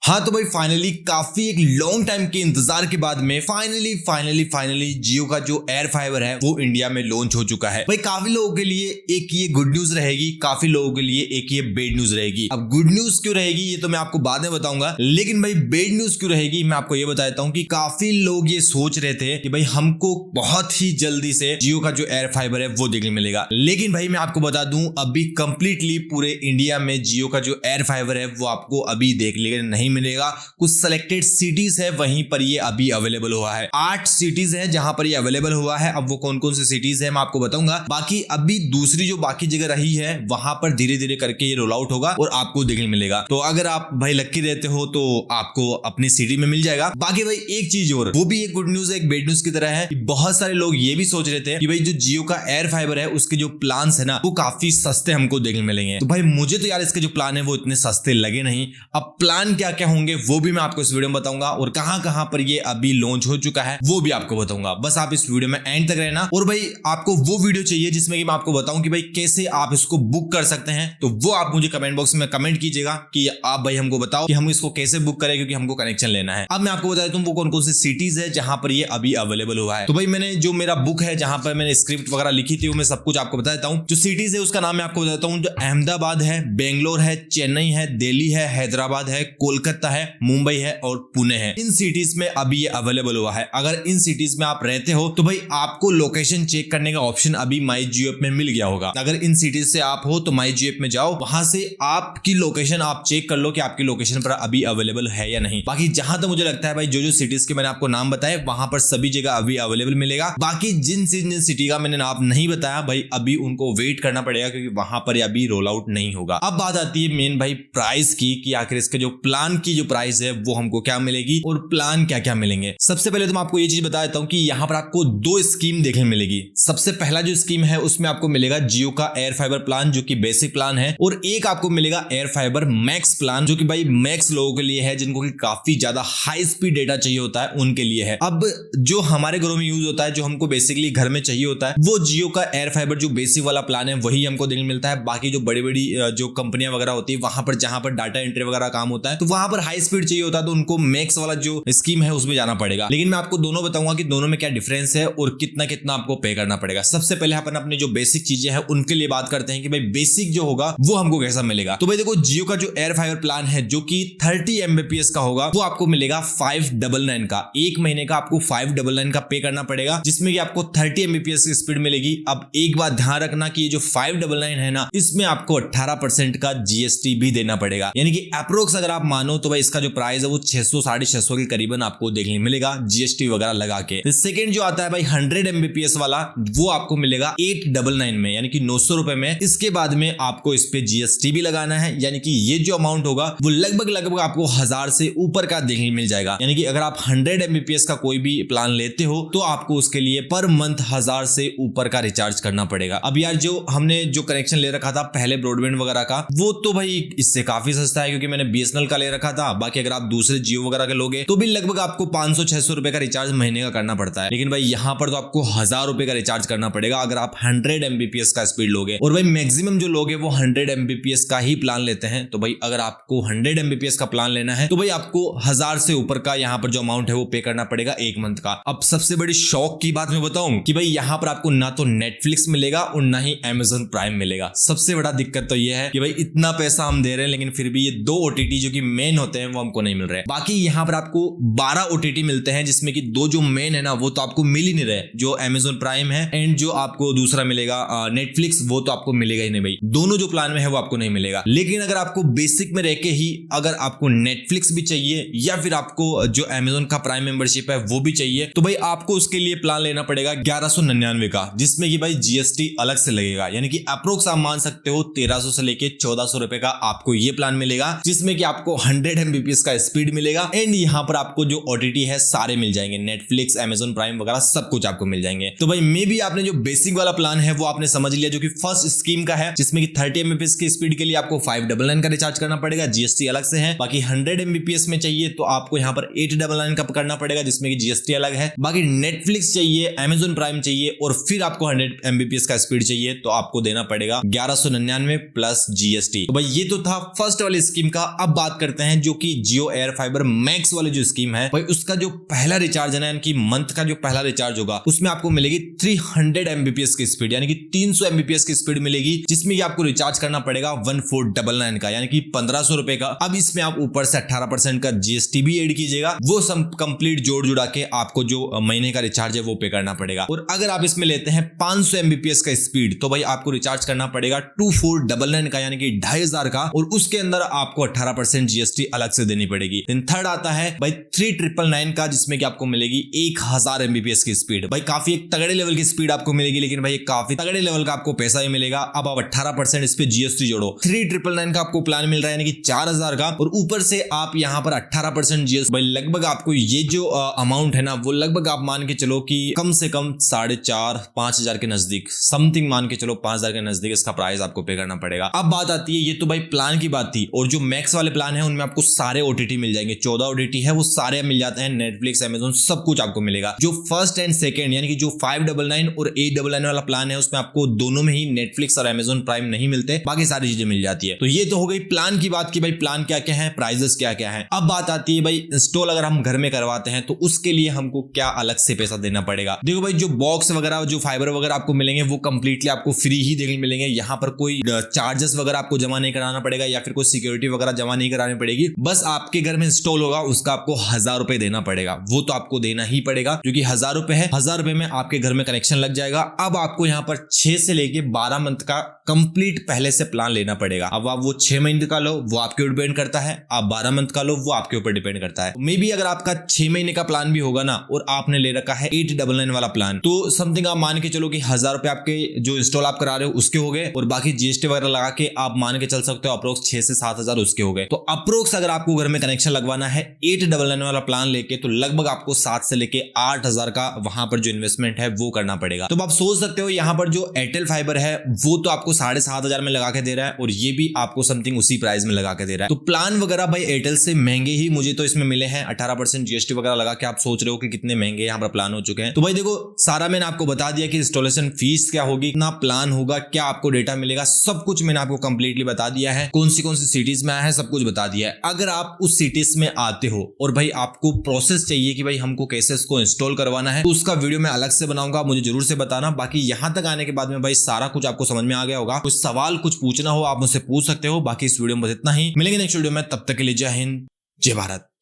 हाँ तो भाई फाइनली काफी एक लॉन्ग टाइम के इंतजार के बाद में फाइनली जियो का जो एयर फाइबर है वो इंडिया में लॉन्च हो चुका है। भाई काफी लोगों के लिए एक ये गुड न्यूज रहेगी, काफी लोगों के लिए एक ये बैड न्यूज रहेगी। अब गुड न्यूज क्यों रहेगी ये तो मैं आपको बाद में बताऊंगा, लेकिन भाई बैड न्यूज क्यों रहेगी मैं आपको ये बता देता हूँ कि काफी लोग ये सोच रहे थे कि भाई हमको बहुत ही जल्दी से जियो का जो एयर फाइबर है वो देखने मिलेगा। लेकिन भाई मैं आपको बता दूं अभी कंप्लीटली पूरे इंडिया में जियो का जो एयर फाइबर है वो आपको अभी देखने नहीं मिलेगा। कुछ सिलेक्टेड सिटीज है वहीं पर ये अभी अवेलेबल हुआ है। 8 सिटीज है जहां पर ये अवेलेबल हुआ है। अब वो कौन कौन सी सिटीज है मैं आपको बताऊंगा। बाकी अभी दूसरी जो बाकी जगह रही है वहां पर धीरे धीरे करके ये रोल आउट होगा और आपको देखने मिलेगा। तो अगर आप भाई लक्की रहते हो तो आपको अपनी सिटी में मिल जाएगा। बाकी भाई एक चीज और, वो भी एक गुड न्यूज है, एक बैड न्यूज की तरह है कि बहुत सारे लोग ये भी सोच रहे थे कि भाई जो जियो का एयर फाइबर है उसके जो प्लान है ना वो काफी सस्ते हमको देखने मिलेंगे। तो भाई मुझे तो यार इसके जो प्लान है वो इतने सस्ते लगे नहीं। अब प्लान क्या क्या होंगे वो भी मैं आपको इस वीडियो में बताऊंगा और कहां पर ये अभी लॉन्च हो चुका है वो भी आपको बताऊंगा। बस आप इस वीडियो में एंड तक रहना। और भाई आपको वो वीडियो चाहिए जिसमें कि मैं आपको बताऊं कि भाई कैसे आप इसको बुक कर सकते हैं, तो वो आप मुझे कमेंट बॉक्स में कमेंट कीजिएगा कि आप भाई हमको बताओ कि हम इसको कैसे बुक करें, क्योंकि हमको कनेक्शन लेना है। अब मैं आपको बता देता हूं वो कौन कौन सी सिटीज है जहां पर ये अभी अवेलेबल हुआ है। तो भाई मैंने जो मेरा बुक है जहां पर मैंने स्क्रिप्ट वगैरह लिखी थी वो मैं सब कुछ आपको बता देता हूं। जो सिटीज है उसका नाम मैं आपको बताता हूं। जो अहमदाबाद है, बेंगलोर है, चेन्नई है, दिल्ली है, हैदराबाद है, कोलकाता है, मुंबई है और पुणे है। इन सिटीज में अभी ये अवेलेबल हुआ है। अगर इन सिटीज में आप रहते हो तो भाई आपको लोकेशन चेक करने का ऑप्शन अभी माई जियो ऐप में मिल गया होगा। अगर इन सिटीज से आप हो तो माई जियो ऐप में जाओ, वहां से आपकी लोकेशन आप चेक कर लो कि आपकी लोकेशन पर अभी अवेलेबल है या नहीं। बाकी जहां तक मुझे लगता है भाई जो सिटीज के मैंने आपको नाम बताए वहां पर सभी जगह अभी अवेलेबल मिलेगा। बाकी जिन सिटी का मैंने नाम नहीं बताया भाई अभी उनको वेट करना पड़ेगा, क्योंकि वहां पर अभी रोल आउट नहीं होगा। अब बात आती है मेन भाई प्राइस की कि आखिर इसके जो प्लान की जो प्राइस है वो हमको क्या मिलेगी और प्लान क्या क्या मिलेंगे। सबसे पहले तो मैं आपको ये चीज बता देता हूं कि यहां पर आपको 2 स्कीम देखने मिलेगी। सबसे पहला जो स्कीम है उसमें आपको मिलेगा जियो का एयर फाइबर प्लान जो कि बेसिक प्लान है, और एक आपको मिलेगा एयर फाइबर मैक्स प्लान जो कि भाई मैक्स लोगों के लिए है जिनको कि काफी ज्यादा हाई स्पीड डेटा चाहिए होता है उनके लिए है। अब जो हमारे घरों में यूज होता है, जो हमको बेसिकली घर में चाहिए होता है, वो जियो का एयर फाइबर जो बेसिक वाला प्लान है वही हमको देखने मिलता है। बाकी जो बड़ी बड़ी जो कंपनियां वगैरह होती है वहां पर जहां पर डाटा एंट्री वगैरह काम होता है तो वहां पर हाई स्पीड चाहिए होता है तो उनको मैक्स वाला जो स्कीम है उसमें जाना पड़ेगा। लेकिन मैं आपको दोनों बताऊंगा कि दोनों में क्या डिफरेंस है और कितना कितना आपको पे करना पड़ेगा। सबसे पहले अपन अपने जो बेसिक चीजें हैं उनके लिए बात करते हैं कि भाई बेसिक जो होगा वो हमको कैसा मिलेगा। तो भाई देखो जियो का जो एयर फाइबर प्लान है जो कि 30 Mbps का होगा वो आपको मिलेगा 599 का। एक महीने का आपको 599 का पे करना पड़ेगा, जिसमें कि आपको 30 Mbps की स्पीड मिलेगी। अब एक बात ध्यान रखना कि ये जो 599 है ना इसमें आपको 18% का जीएसटी भी देना पड़ेगा, यानी कि अप्रोक्स अगर आप मानो तो भाई इसका जो प्राइस है वो 600-650 के करीबन आपको देखने मिलेगा जीएसटी वगैरह लगा के। सेकंड जो आता है भाई 100 Mbps वाला वो आपको मिलेगा 899 में, यानी कि 900 रुपए में। इसके बाद में आपको इस पे जीएसटी भी लगाना है, यानी कि ये जो अमाउंट होगा वो लगभग आपको 1000 से ऊपर का देखने मिल जाएगा। यानी कि अगर आप 100 Mbps का कोई भी प्लान लेते हो तो आपको उसके लिए पर मंथ 1000 से ऊपर का रिचार्ज करना पड़ेगा। अब यार जो हमने जो कनेक्शन ले रखा था पहले ब्रॉडबैंड वगैरह का वो तो भाई इससे काफी सस्ता है, क्योंकि मैंने बीएसएनएल का ले रखा था। बाकी अगर आप दूसरे जियो वगैरह के लोगे तो भी लगभग आपको 500-600 रुपए का रिचार्ज महीने का करना पड़ता है। लेकिन भाई यहाँ पर तो आपको 1000 रुपए का रिचार्ज करना पड़ेगा अगर आप 100 Mbps का स्पीड लोगे। और भाई मैक्सिमम जो लोग हैं वो 100 Mbps का ही प्लान लेते हैं। तो भाई अगर आपको 100 Mbps का प्लान लेना है तो भाई आपको 1000 से ऊपर का यहाँ पर जो अमाउंट है वो पे करना पड़ेगा एक मंथ का। अब सबसे बड़ी शौक की बात मैं बताऊं कि भाई यहाँ पर आपको ना तो नेटफ्लिक्स मिलेगा और ना ही Amazon प्राइम मिलेगा। सबसे बड़ा दिक्कत तो ये है कि भाई इतना पैसा हम दे रहे हैं लेकिन फिर भी ये 2 OTT जो कि मेन होते हैं वो हमको नहीं मिल रहे। बाकी यहाँ पर आपको 12 OTT मिलते हैं, जिसमें कि 2 जो मेन है ना वो तो आपको मिल ही नहीं रहे, जो Amazon प्राइम है एंड जो आपको दूसरा मिलेगा नेटफ्लिक्स, वो तो आपको मिलेगा ही नहीं भाई। दोनों जो प्लान में है वो आपको नहीं मिलेगा। लेकिन अगर आपको बेसिक में रह के ही अगर आपको नेटफ्लिक्स भी चाहिए या फिर आपको जो Amazon का प्राइम मेंबरशिप है वो भी चाहिए तो भाई आपको उसके लिए प्लान लेना पड़ेगा 1199 का, जिसमें कि भाई जीएसटी अलग से लगेगा। यानी कि अप्रोक्स आप मान सकते हो 1300 से लेके 1400 रुपए का आपको ये प्लान मिलेगा, जिसमें कि आपको 100 Mbps का स्पीड मिलेगा एंड यहाँ पर आपको जो OTT है सारे मिल जाएंगे, नेटफ्लिक्स, Amazon प्राइम वगैरह सब कुछ आपको मिल जाएंगे। तो भाई मे भी आपने जो बेसिक वाला प्लान है वो आपने समझ लिया, जो कि फर्स्ट स्कीम का है, जिसमें कि 30 Mbps की स्पीड के लिए आपको 599 का रिचार्ज करना पड़ेगा, जीएसटी अलग से है। बाकी 100 Mbps में चाहिए तो आपको यहाँ पर 899 का करना पड़ेगा, जिसमें कि जीएसटी अलग है। बाकी नेटफ्लिक्स चाहिए, Amazon प्राइम चाहिए और फिर आपको 100 Mbps का स्पीड चाहिए तो आपको देना पड़ेगा 1199 प्लस जीएसटी। तो भाई ये तो था फर्स्ट वाली स्कीम का। अब बात करते हैं हैं जो कि जियो एयर फाइबर मैक्स वाली जो स्कीम है भाई, उसका जो पहला रिचार्ज है ना, यानी कि मंथ का जो पहला रिचार्ज होगा उसमें आपको मिलेगी 300 MBPS की स्पीड, यानी कि 300 MBPS की स्पीड मिलेगी, जिसमें आपको रिचार्ज करना पड़ेगा 1499 का, यानी कि 1500 रुपए का। अब इसमें आप ऊपर से 18% का GST भी ऐड कीजिएगा, वो सब कंप्लीट जोड़ जुड़ा के आपको जो महीने का रिचार्ज है वो पे करना पड़ेगा। और अगर आप इसमें लेते हैं 500 MBPS का स्पीड तो भाई आपको रिचार्ज करना पड़ेगा 2499 का, यानी कि 2500 का, और उसके अंदर आपको 18% GST अलग से देनी पड़ेगी। देन थर्ड आता है भाई 3999 का, जिसमें कि आपको मिलेगी 1000 MBPS की स्पीड। भाई काफी एक तगड़े लेवल की स्पीड आपको मिलेगी, लेकिन भाई काफी तगड़े लेवल का आपको पैसा भी मिलेगा। अब आप 18% इस पे GST जोड़ो, 3999 का आपको प्लान मिल रहा है, यानी कि 4000 का, और ऊपर से आप यहाँ पर 18% GST। भाई लगभग आपको ये जो अमाउंट है ना, वो लगभग आप मान के चलो कि कम से कम 4500-5000 के नजदीक, समथिंग मान के चलो 5000 के नजदीक इसका प्राइस आपको पे करना पड़ेगा। अब बात आती है, ये तो भाई प्लान की बात थी, और जो मैक्स वाले प्लान है उनमें आपको सारे OTT मिल जाएंगे, 14 OTT है वो सारे मिल जाते हैं, नेटफ्लिक्स, अमेज़न, सब कुछ आपको मिलेगा। जो फर्स्ट एंड सेकंड यानी कि जो 599 और 899 वाला प्लान है उसमें आपको दोनों में ही नेटफ्लिक्स और अमेज़न प्राइम नहीं मिलते, बाकी सारी चीजें मिल जाती है। तो ये तो हो गई प्लान की बात की भाई प्लान क्या क्या है, प्राइजेस क्या क्या है। अब बात आती है भाई इंस्टॉल अगर हम घर में करवाते हैं तो उसके लिए हमको क्या अलग से पैसा देना पड़ेगा। देखो भाई जो बॉक्स वगैरह जो फाइबर वगैरह आपको मिलेंगे वो कंप्लीटली आपको फ्री ही देखने मिलेंगे, यहाँ पर कोई चार्जेस वगैरह आपको जमा नहीं कराना पड़ेगा या फिर कोई सिक्योरिटी वगैरह जमा नहीं करानी पड़ेगी। बस आपके घर में इंस्टॉल होगा उसका आपको 1000 रुपए देना पड़ेगा, वो तो आपको देना ही पड़ेगा क्योंकि 1000 रुपए है, 1000 रुपए में आपके घर में कनेक्शन लग जाएगा। अब आपको यहाँ पर 6 से लेके 12 मंथ का कंप्लीट पहले से प्लान लेना पड़ेगा। अब आप वो 6 महीने का लो वो आपके ऊपर डिपेंड करता है, आप 12 मंथ का लो वो आपके ऊपर डिपेंड करता है। मे बी अगर आपका 6 महीने का प्लान भी होगा ना और आपने ले रखा है 899 वाला प्लान, तो समथिंग आप मान के चलो कि 1000 रुपए आपके जो इंस्टॉल आप करा रहे हो उसके हो गए, और बाकी GST वगैरह लगा के आप मान के चल सकते हो अप्रोक्स 6 से 7000 उसके हो गए। तो अप्रोक्स अगर आपको घर में कनेक्शन लगवाना है 899 वाला प्लान लेके तो लगभग आपको 7 से लेके 8000 का वहां पर जो इन्वेस्टमेंट है वो करना पड़ेगा। तो आप सोच सकते हो यहाँ पर जो एयरटेल फाइबर है वो तो आपको 7500 में लगा के दे रहा है और ये भी आपको समथिंग उसी प्राइस में लगा के दे रहा है। तो प्लान वगैरह भाई एयरटेल से महंगे ही मुझे तो इसमें मिले हैं, 18% GST वगैरह लगा के। आप सोच रहे हो कि कितने महंगे यहाँ पर प्लान हो चुके हैं। तो भाई देखो सारा मैंने आपको बता दिया कि इंस्टॉलेशन फीस क्या होगी, कितना प्लान होगा, क्या आपको डेटा मिलेगा, सब कुछ मैंने आपको कंप्लीटली बता दिया है। कौन सी सिटीज में आया है सब कुछ बता दिया है। अगर आप उस सिटीज में आते हो और भाई आपको प्रोसेस चाहिए कि भाई हमको कैसे इसको इंस्टॉल करवाना है तो उसका वीडियो मैं अलग से बनाऊंगा, मुझे जरूर से बताना। बाकी यहां तक आने के बाद में भाई सारा कुछ आपको समझ में आ गया होगा। कुछ सवाल कुछ पूछना हो आप मुझसे पूछ सकते हो। बाकी इस वीडियो में बस इतना ही, मिलेंगे नेक्स्ट वीडियो में, तब तक के लिए जय हिंद जय भारत।